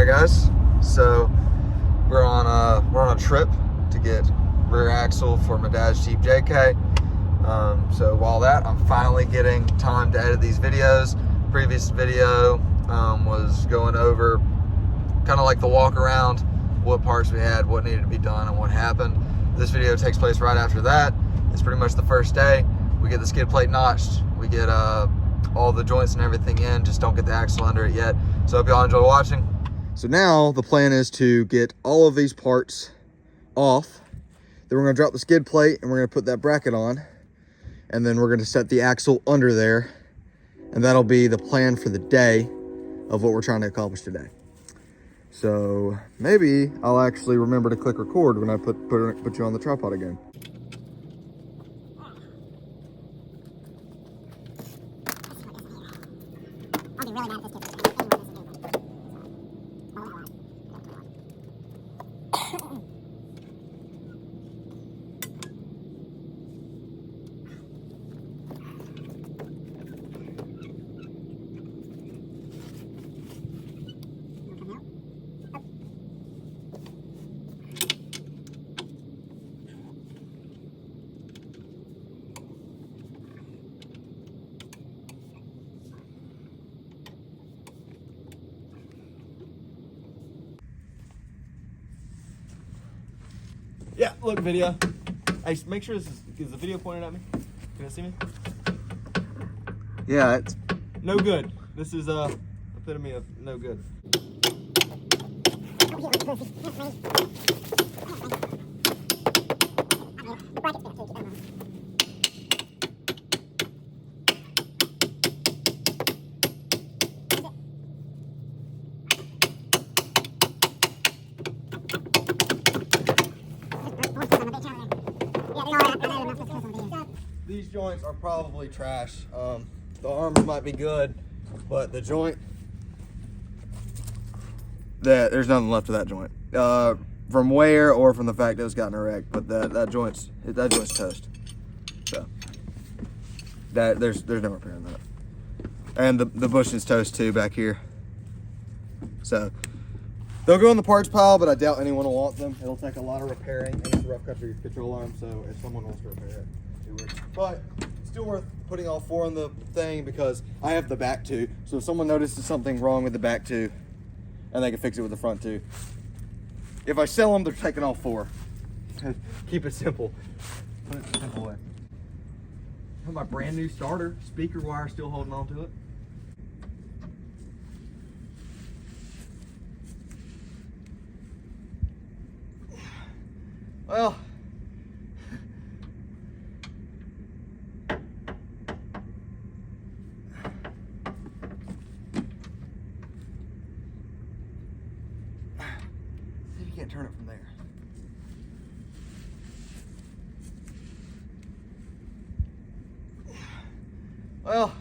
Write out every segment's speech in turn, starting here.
All right, guys. So we're on a trip to get rear axle for my dad's Jeep JK. So while that, I'm finally getting time to edit these videos. Previous video was going over kind of like the walk around, what parts we had, what needed to be done, and what happened. This video takes place right after that. It's pretty much the first day. We get the skid plate notched. We get all the joints and everything in, just don't get the axle under it yet. So hope y'all enjoy watching. So now the plan is to get all of these parts off. Then we're gonna drop the skid plate and we're gonna put that bracket on. And then we're gonna set the axle under there. And that'll be the plan for the day of what we're trying to accomplish today. So maybe I'll actually remember to click record when I put you on the tripod again. I'll be really mad if this kid's Yeah, look, video. Hey, make sure is the video pointed at me. Can I see me? Yeah, it's no good. This is epitome of no good. These joints are probably trash. The arms might be good, but the joint, there's nothing left of that joint. From wear or from the fact that it's gotten a wreck, but that joint's toast. So there's no repairing that. And the bush is toast too back here. So they'll go in the parts pile, but I doubt anyone will want them. It'll take a lot of repairing, and it's a rough country control arm, so if someone wants to repair it, do it. But still worth putting all four on the thing because I have the back two. So if someone notices something wrong with the back two, and they can fix it with the front two. If I sell them, they're taking all four. Keep it simple. Put it the simple way. My brand new starter, speaker wire still holding on to it. Well, see if you can't turn it from there. Well,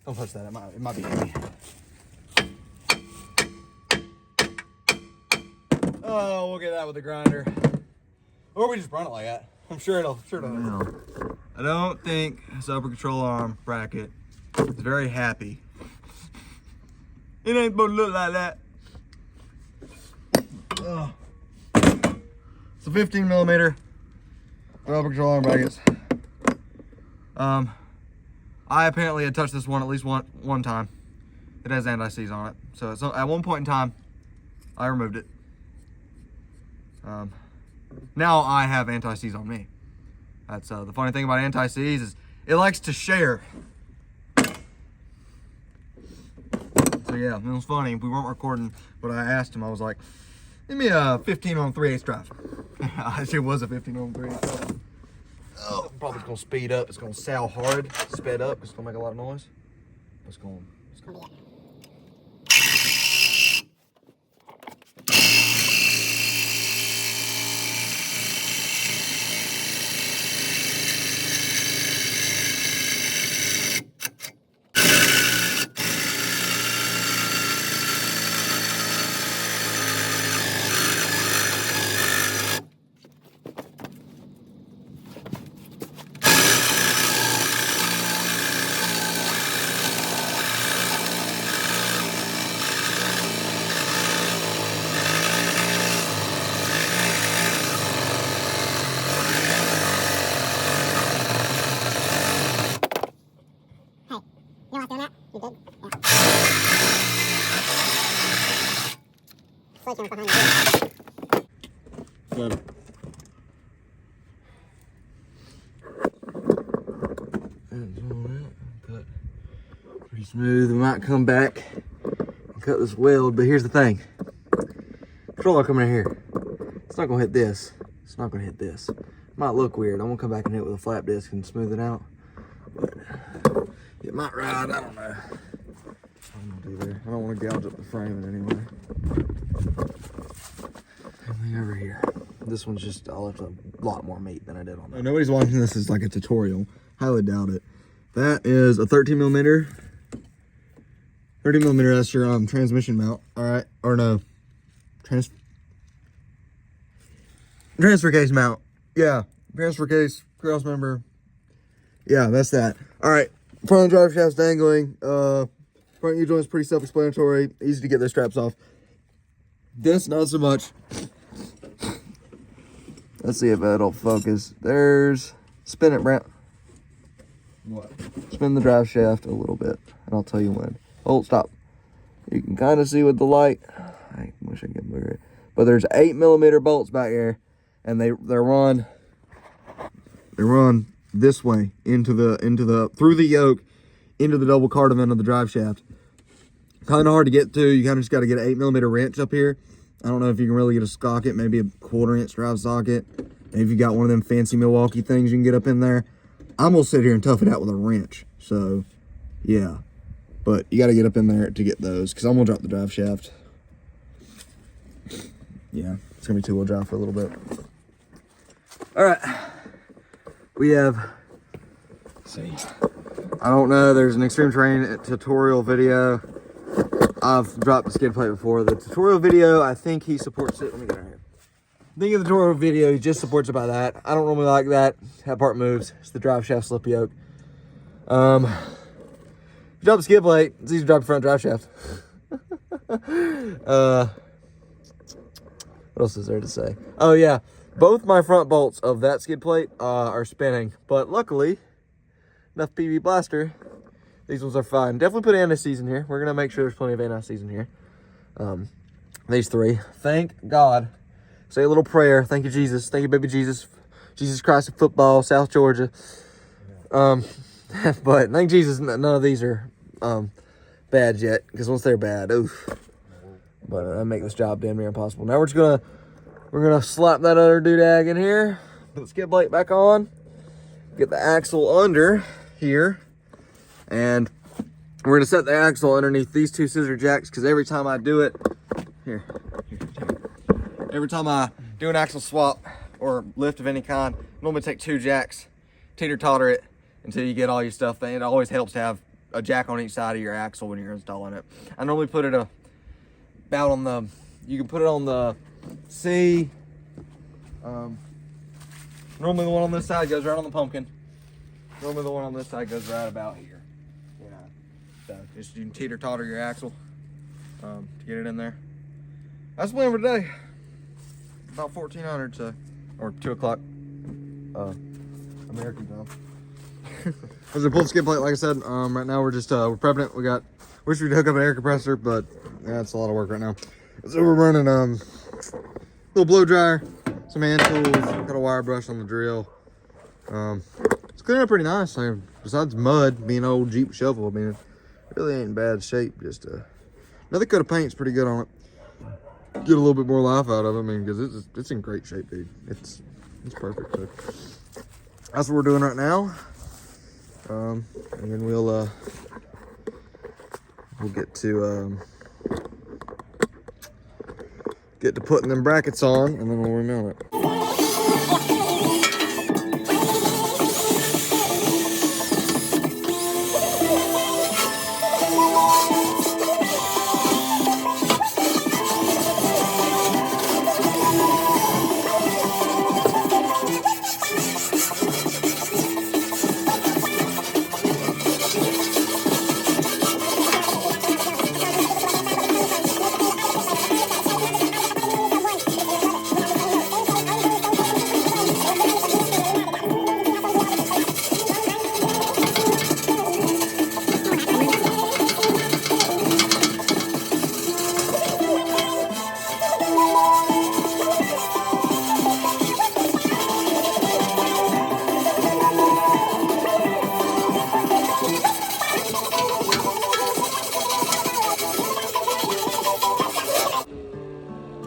Don't touch that. It might be heavy. Oh, we'll get that with the grinder. Or we just run it like that. I'm sure it'll. I don't think this upper control arm bracket is very happy. It ain't supposed to look like that. It's a 15 millimeter upper control arm brackets. I apparently had touched this one at least one time. It has anti-seize on it. So it's, at one point in time, I removed it. Now I have anti-seize on me. That's the funny thing about anti-seize is it likes to share. So yeah, it was funny. We weren't recording, but I asked him, I was like, give me a 15 on 3/8 drive. It was a 15 on 3/8 drive. Oh, probably it's gonna speed up. It's gonna sound hard. Sped up. It's gonna make a lot of noise. It's gonna be it. You know what's doing that? You did? Yeah. Slow camera's behind you. Good. Cut pretty smooth. We might come back and cut this weld, but here's the thing. Controller coming in here. It's not gonna hit this. It's not gonna hit this. It might look weird. I'm gonna come back and hit it with a flap disc and smooth it out. But it might ride. I don't know. I don't do there. I don't want to gouge up the frame in any way. Everything over here. This one's just, I left a lot more meat than I did on that. Nobody's watching this as like a tutorial. Highly doubt it. That is a 13 millimeter. 30 millimeter, that's your transmission mount. All right, or no. Transfer case mount. Yeah, transfer case, cross member. Yeah, that's that. All right, front of the drive shaft's dangling. Front U-joint's pretty self-explanatory. Easy to get those straps off. This, not so much. Let's see if that'll focus. There's, spin it, Brent. What? Spin the drive shaft a little bit, and I'll tell you when. Hold, stop. You can kind of see with the light. I wish I could move it. But there's 8 millimeter bolts back here, and they run this way into the through the yoke into the double cardamon of the drive shaft. Kind of hard to get to. You kind of just got to get an 8 millimeter wrench up here. I don't know if you can really get a socket, maybe a 1/4 inch drive socket. Maybe if you got one of them fancy Milwaukee things you can get up in there. I'm gonna sit here and tough it out with a wrench. So yeah, but you got to get up in there to get those, because I'm gonna drop the drive shaft. Yeah, it's gonna be 2-wheel drive for a little bit. All right, we have, let's see, I don't know, there's an extreme terrain tutorial video. I've dropped the skid plate before. The tutorial video, I think he supports it. Let me get out here. I think the tutorial video, he just supports it by that. I don't normally like that. That part moves. It's the drive shaft slip yoke. Drop the skid plate. It's easy to drop the front drive shaft. What else is there to say? Oh yeah, both my front bolts of that skid plate are spinning, but luckily, enough PV blaster, these ones are fine. Definitely put anti-seize in here. We're gonna make sure there's plenty of anti-seize in here. These three, thank God. Say a little prayer. Thank you, Jesus. Thank you, baby Jesus. Jesus Christ of football, South Georgia. But thank Jesus, none of these are bad yet, because once they're bad, oof. But that make this job damn near impossible. Now we're gonna slap that other doodag in here, put the skid plate back on, get the axle under here, and we're gonna set the axle underneath these 2 scissor jacks, because every time I do it, every time I do an axle swap or lift of any kind, normally take 2 jacks, teeter-totter it until you get all your stuff. It always helps to have a jack on each side of your axle when you're installing it. I normally put it about on the, you can put it on the C. Normally the one on this side goes right on the pumpkin. Normally the one on this side goes right about here. Yeah. So just you can teeter totter your axle to get it in there. That's the plan for today. About 1400, so or 2 o'clock American time. As we pulled the skid plate, like I said, right now we're just we're prepping it. Wish we'd hook up an air compressor, but yeah, it's a lot of work right now. So we're running little blow dryer, some hand tools, got a wire brush on the drill. It's clearing up pretty nice. I mean, besides mud being an old Jeep shovel, I mean, it really ain't in bad shape. Just another coat of paint's pretty good on it. Get a little bit more life out of it, I mean, because it's in great shape, dude. It's perfect. So that's what we're doing right now. And then we'll get to putting them brackets on, and then we'll remount it.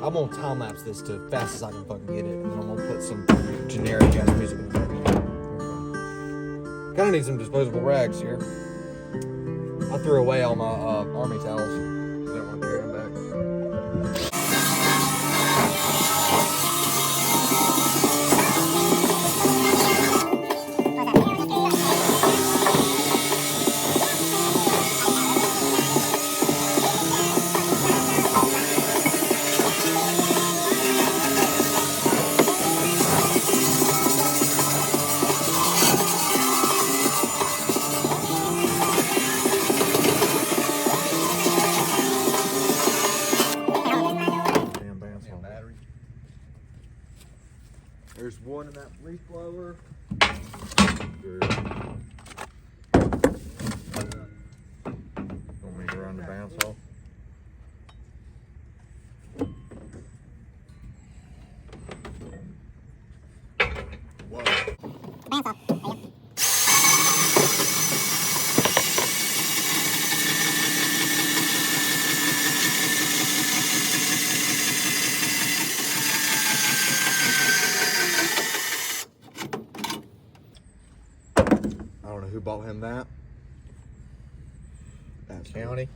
I'm gonna time lapse this to fast as I can fucking get it, and then I'm gonna put some generic ass music in there. Kinda need some disposable rags here. I threw away all my army towels. I didn't want to carry them back. There's one in that leaf blower. Want me to run the bounce off? Whoa. Bounce off. There you go. I don't know who bought him that. That's County.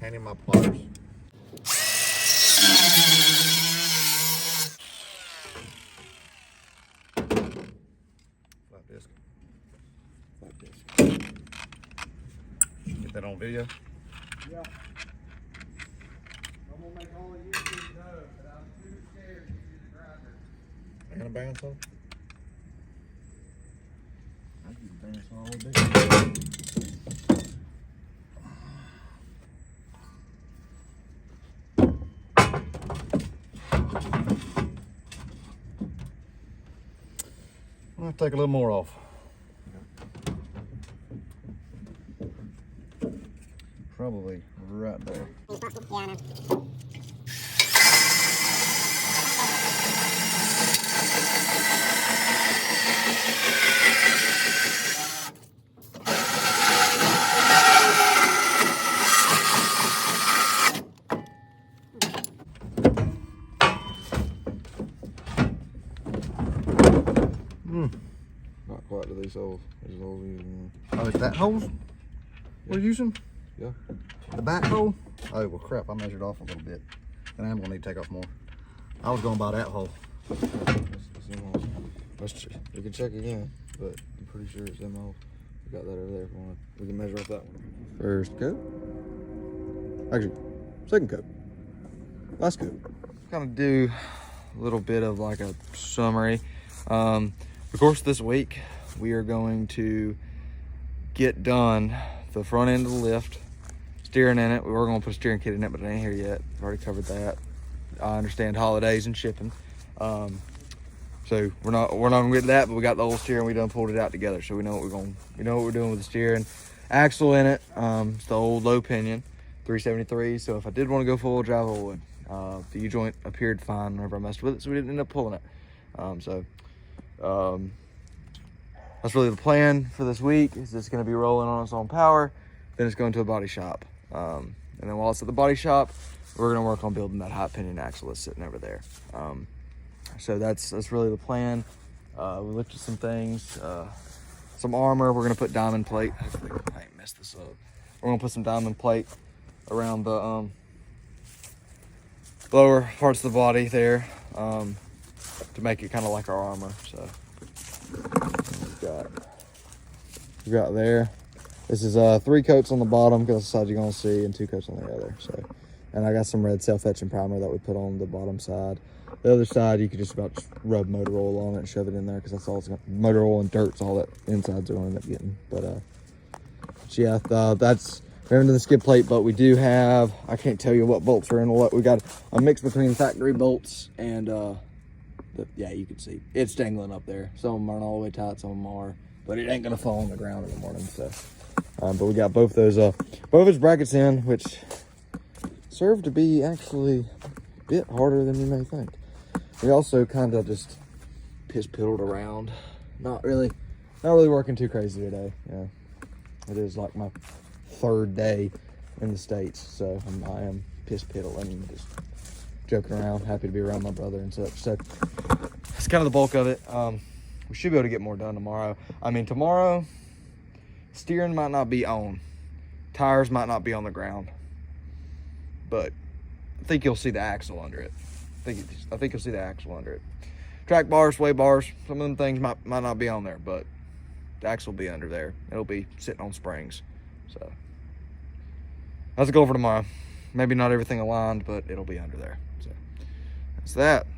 Handing my pliers. Flat disc. Get that on video? Yeah. I'm gonna make all of you know that I'm too scared to use the grinder. And a bounce on? I can bounce all day. I'll have to take a little more off. Probably right there. Yeah, I know. Not quite to these holes. These holes usually. Oh, is that hole we're using? Yeah. The back hole? Oh, well, crap. I measured off a little bit. And I'm going to need to take off more. I was going by that hole. We can check again, but I'm pretty sure it's them holes. We got that over there. If we want. We can measure off that one. First coat. Actually, second coat. Last coat. Kind of do a little bit of like a summary. Of course, this week we are going to get done the front end of the lift, steering in it. We were going to put a steering kit in it, but it ain't here yet. We've already covered that. I understand holidays and shipping, so we're not gonna get that. But we got the old steering. We done pulled it out together, so we know what we're doing with the steering. Axle in it. It's the old low pinion, 373. So if I did want to go full drive, I would. The U-joint appeared fine whenever I messed with it, so we didn't end up pulling it. That's really the plan for this week. Is it's going to be rolling on its own power, then it's going to a body shop, and then while it's at the body shop, we're going to work on building that hot pinion axle that's sitting over there. So that's really the plan. We looked at some things, some armor. We're going to put diamond plate. Hopefully I ain't messed this up. We're going to put some diamond plate around the lower parts of the body there, to make it kind of like our armor. So we got there. This is 3 coats on the bottom, because the side you're gonna see, and 2 coats on the other. So, and I got some red self-etching primer that we put on the bottom side. The other side, you could just about rub motor oil on it and shove it in there, because that's all it's got. Motor oil and dirt's all that insides are gonna end up getting. But yeah, that's we're into the skid plate. But we do have, I can't tell you what bolts are in what. We got a mix between factory bolts and yeah, you can see it's dangling up there. Some of them aren't all the way tight, some of them are, but it ain't gonna fall on the ground in the morning. So, but we got both those, both its brackets in, which serve to be actually a bit harder than you may think. We also kind of just piss-piddled around, not really working too crazy today. Yeah, it is like my 3rd day in the States, so I am piss-piddling and just joking around, happy to be around my brother and such. So that's kind of the bulk of it. We should be able to get more done tomorrow. I mean, tomorrow, steering might not be on, tires might not be on the ground, but I think you'll see the axle under it. I think you'll see the axle under it. Track bars, sway bars, some of them things might not be on there, but the axle will be under there. It'll be sitting on springs. So that's the goal for tomorrow. Maybe not everything aligned, but it'll be under there. So that's that.